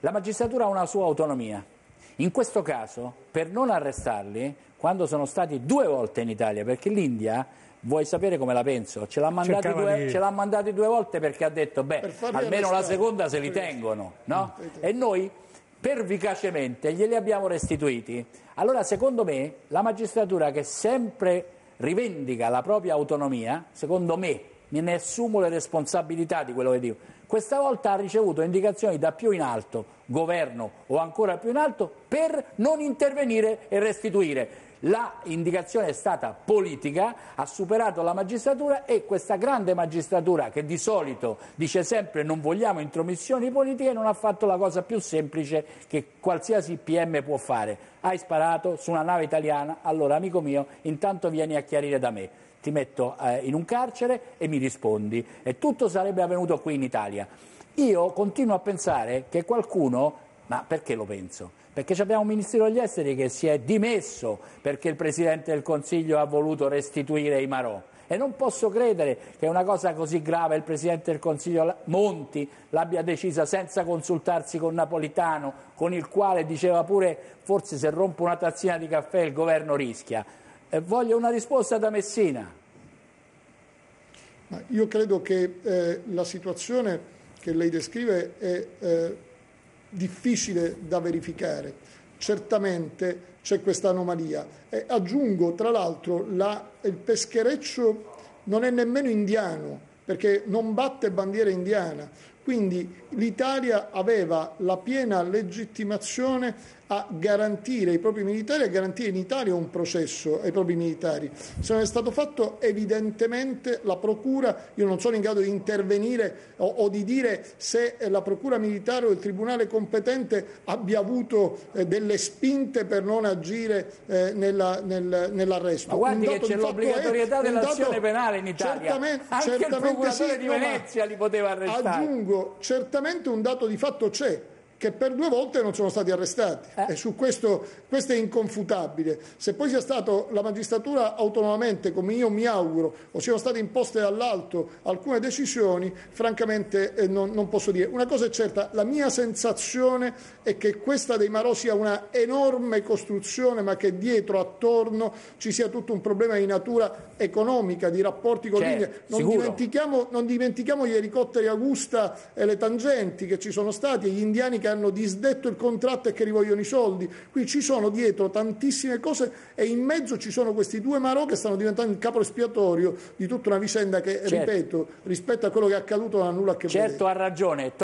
La magistratura ha una sua autonomia. In questo caso, per non arrestarli, quando sono stati 2 volte in Italia, perché l'India, vuoi sapere come la penso? Ce l'ha mandati 2 volte perché ha detto, beh, almeno la seconda se li tengono, no? E noi pervicacemente glieli abbiamo restituiti. Allora, secondo me, la magistratura che sempre rivendica la propria autonomia, secondo me ne assumo le responsabilità di quello che dico, questa volta ha ricevuto indicazioni da più in alto, governo o ancora più in alto, per non intervenire e restituire. La indicazione è stata politica, ha superato la magistratura e questa grande magistratura che di solito dice sempre non vogliamo intromissioni politiche non ha fatto la cosa più semplice che qualsiasi PM può fare. Hai sparato su una nave italiana, allora amico mio intanto vieni a chiarire da me. Ti metto in un carcere e mi rispondi, e tutto sarebbe avvenuto qui in Italia. Io continuo a pensare che qualcuno, ma perché lo penso? Perché abbiamo un Ministro degli Esteri che si è dimesso perché il Presidente del Consiglio ha voluto restituire i marò. E non posso credere che una cosa così grave il Presidente del Consiglio Monti l'abbia decisa senza consultarsi con Napolitano, con il quale diceva pure forse se rompo una tazzina di caffè il governo rischia. Voglio una risposta da Messina. Ma io credo che la situazione che lei descrive è difficile da verificare. Certamente c'è questa anomalia. Aggiungo, tra l'altro, il peschereccio non è nemmeno indiano, perché non batte bandiera indiana. Quindi l'Italia aveva la piena legittimazione a garantire ai propri militari, a garantire in Italia un processo ai propri militari. Se non è stato fatto, evidentemente la Procura, io non sono in grado di intervenire o di dire se la Procura militare o il Tribunale competente abbia avuto delle spinte per non agire nell'arresto. Ma guardi che c'è l'obbligatorietà dell'azione penale in Italia, anche il procuratore di Venezia li poteva arrestare. Aggiungo, certamente un dato di fatto c'è, che per 2 volte non sono stati arrestati e su questo è inconfutabile. Se poi sia stato la magistratura autonomamente, come io mi auguro, o siano state imposte dall'alto alcune decisioni, francamente non posso dire. Una cosa è certa, la mia sensazione è che questa dei marò sia una enorme costruzione, ma che dietro, attorno, ci sia tutto un problema di natura economica, di rapporti con l'India. Non dimentichiamo gli elicotteri Augusta e le tangenti che ci sono stati, e gli indiani che hanno disdetto il contratto e che rivogliono i soldi. Qui ci sono dietro tantissime cose e in mezzo ci sono questi 2 marò che stanno diventando il capo espiatorio di tutta una vicenda che, ripeto, rispetto a quello che è accaduto non ha nulla a che vedere. Certo, ha ragione.